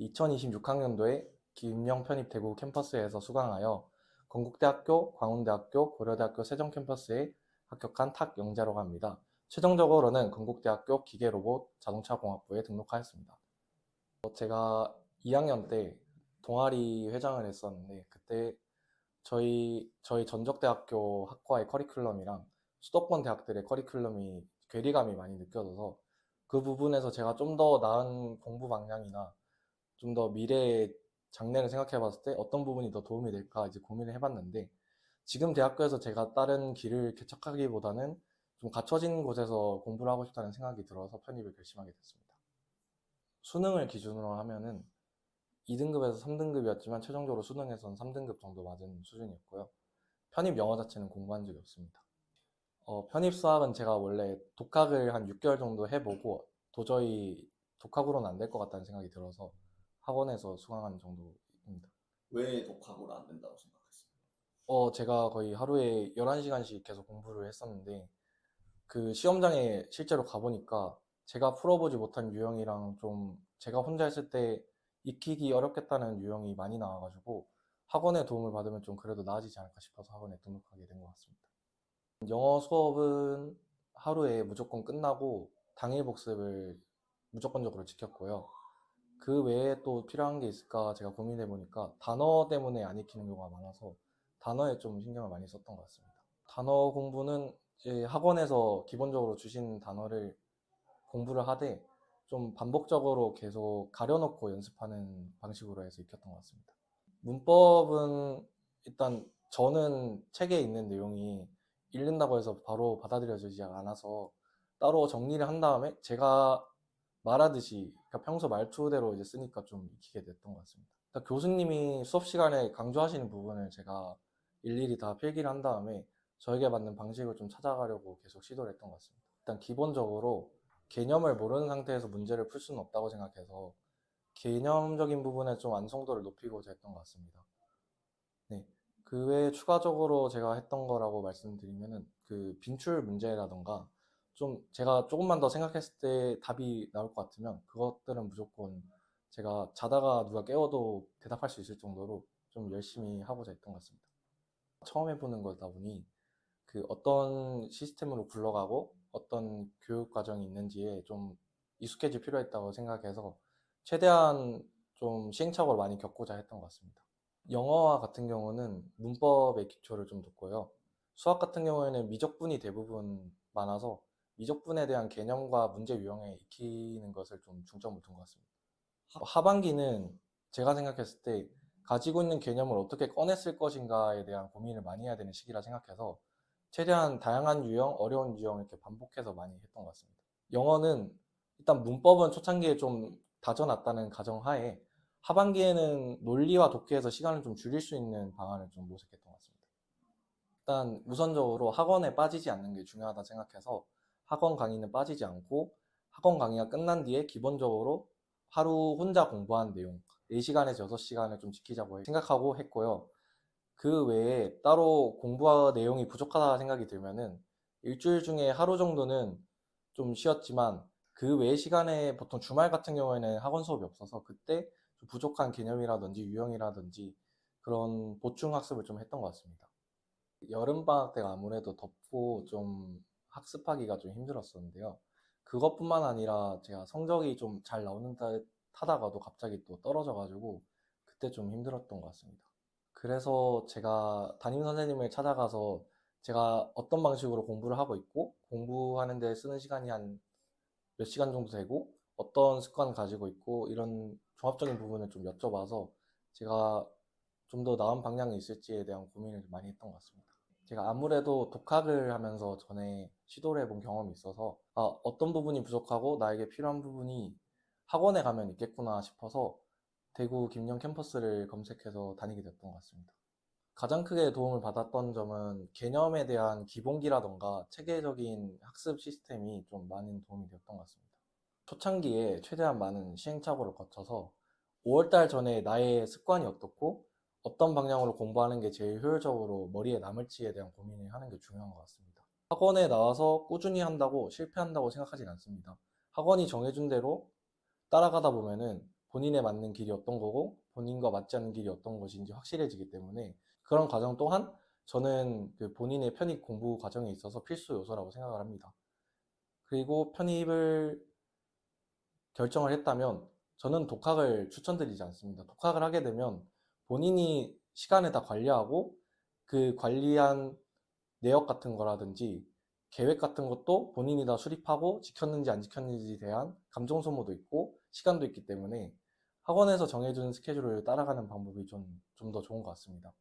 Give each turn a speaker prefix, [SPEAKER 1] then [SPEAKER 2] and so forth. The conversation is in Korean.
[SPEAKER 1] 2026학년도에 김영 편입 대구 캠퍼스에서 수강하여 건국대학교, 광운대학교, 고려대학교 세종 캠퍼스에 합격한 탁 영재라고 합니다. 최종적으로는 건국대학교 기계로봇 자동차공학부에 등록하였습니다. 제가 2학년 때 동아리 회장을 했었는데 그때 저희 전적대학교 학과의 커리큘럼이랑 수도권 대학들의 커리큘럼이 괴리감이 많이 느껴져서 그 부분에서 제가 좀 더 나은 공부 방향이나 좀 더 미래의 장래를 생각해 봤을 때 어떤 부분이 더 도움이 될까 이제 고민을 해봤는데 지금 대학교에서 제가 다른 길을 개척하기보다는 좀 갖춰진 곳에서 공부를 하고 싶다는 생각이 들어서 편입을 결심하게 됐습니다. 수능을 기준으로 하면은 2등급에서 3등급이었지만 최종적으로 수능에서는 3등급 정도 맞은 수준이었고요. 편입 영어 자체는 공부한 적이 없습니다. 편입 수학은 제가 원래 독학을 한 6개월 정도 해보고 도저히 독학으로는 안 될 것 같다는 생각이 들어서 학원에서 수강한 정도입니다.
[SPEAKER 2] 왜 독학으로 안 된다고 생각했어요?
[SPEAKER 1] 제가 거의 하루에 11시간씩 계속 공부를 했었는데 그 시험장에 실제로 가보니까 제가 풀어보지 못한 유형이랑 좀 제가 혼자 했을 때 익히기 어렵겠다는 유형이 많이 나와가지고 학원의 도움을 받으면 좀 그래도 나아지지 않을까 싶어서 학원에 등록하게 된 것 같습니다. 영어 수업은 하루에 무조건 끝나고 당일 복습을 무조건적으로 지켰고요. 그 외에 또 필요한 게 있을까 제가 고민해 보니까 단어 때문에 안 익히는 경우가 많아서 단어에 좀 신경을 많이 썼던 것 같습니다. 단어 공부는 이제 학원에서 기본적으로 주신 단어를 공부를 하되 좀 반복적으로 계속 가려놓고 연습하는 방식으로 해서 익혔던 것 같습니다. 문법은 일단 저는 책에 있는 내용이 읽는다고 해서 바로 받아들여지지 않아서 따로 정리를 한 다음에 제가 말하듯이 그러니까 평소 말투대로 이제 쓰니까 좀 익히게 됐던 것 같습니다. 일단 교수님이 수업 시간에 강조하시는 부분을 제가 일일이 다 필기를 한 다음에 저에게 맞는 방식을 좀 찾아가려고 계속 시도를 했던 것 같습니다. 일단 기본적으로 개념을 모르는 상태에서 문제를 풀 수는 없다고 생각해서 개념적인 부분에 좀 완성도를 높이고자 했던 것 같습니다. 네. 그 외에 추가적으로 제가 했던 거라고 말씀드리면은 그 빈출 문제라던가 좀 제가 조금만 더 생각했을 때 답이 나올 것 같으면 그것들은 무조건 제가 자다가 누가 깨워도 대답할 수 있을 정도로 좀 열심히 하고자 했던 것 같습니다. 처음 해보는 거다 보니 그 어떤 시스템으로 굴러가고 어떤 교육 과정이 있는지에 좀 익숙해질 필요가 있다고 생각해서 최대한 좀 시행착오를 많이 겪고자 했던 것 같습니다. 영어와 같은 경우는 문법의 기초를 좀 뒀고요. 수학 같은 경우에는 미적분이 대부분 많아서 미적분에 대한 개념과 문제 유형에 익히는 것을 좀 중점을 둔 것 같습니다. 하반기는 제가 생각했을 때 가지고 있는 개념을 어떻게 꺼냈을 것인가에 대한 고민을 많이 해야 되는 시기라 생각해서 최대한 다양한 유형, 어려운 유형 이렇게 반복해서 많이 했던 것 같습니다. 영어는 일단 문법은 초창기에 좀 다져놨다는 가정하에 하반기에는 논리와 독해에서 시간을 좀 줄일 수 있는 방안을 좀 모색했던 것 같습니다. 일단 우선적으로 학원에 빠지지 않는 게 중요하다 생각해서 학원 강의는 빠지지 않고 학원 강의가 끝난 뒤에 기본적으로 하루 혼자 공부한 내용 4시간에서 6시간을 좀 지키자고 생각하고 했고요. 그 외에 따로 공부 내용이 부족하다 생각이 들면은 일주일 중에 하루 정도는 좀 쉬었지만 그 외의 시간에 보통 주말 같은 경우에는 학원 수업이 없어서 그때 좀 부족한 개념이라든지 유형이라든지 그런 보충 학습을 좀 했던 것 같습니다. 여름방학 때가 아무래도 덥고 좀 학습하기가 좀 힘들었었는데요. 그것뿐만 아니라 제가 성적이 좀 잘 나오는 듯 하다가도 갑자기 또 떨어져가지고 그때 좀 힘들었던 것 같습니다. 그래서 제가 담임 선생님을 찾아가서 제가 어떤 방식으로 공부를 하고 있고 공부하는 데 쓰는 시간이 한 몇 시간 정도 되고 어떤 습관을 가지고 있고 이런 종합적인 부분을 좀 여쭤봐서 제가 좀 더 나은 방향이 있을지에 대한 고민을 많이 했던 것 같습니다. 제가 아무래도 독학을 하면서 전에 시도를 해본 경험이 있어서 어떤 부분이 부족하고 나에게 필요한 부분이 학원에 가면 있겠구나 싶어서 대구 김영 캠퍼스를 검색해서 다니게 됐던 것 같습니다. 가장 크게 도움을 받았던 점은 개념에 대한 기본기라던가 체계적인 학습 시스템이 좀 많은 도움이 되었던 것 같습니다. 초창기에 최대한 많은 시행착오를 거쳐서 5월달 전에 나의 습관이 어떻고 어떤 방향으로 공부하는 게 제일 효율적으로 머리에 남을지에 대한 고민을 하는 게 중요한 것 같습니다. 학원에 나와서 꾸준히 한다고 실패한다고 생각하진 않습니다. 학원이 정해준 대로 따라가다 보면은 본인에 맞는 길이 어떤 거고 본인과 맞지 않는 길이 어떤 것인지 확실해지기 때문에 그런 과정 또한 저는 그 본인의 편입 공부 과정에 있어서 필수 요소라고 생각을 합니다. 그리고 편입을 결정을 했다면 저는 독학을 추천드리지 않습니다. 독학을 하게 되면 본인이 시간을 다 관리하고 그 관리한 내역 같은 거라든지 계획 같은 것도 본인이 다 수립하고 지켰는지 안 지켰는지에 대한 감정 소모도 있고 시간도 있기 때문에 학원에서 정해준 스케줄을 따라가는 방법이 좀 더 좋은 것 같습니다.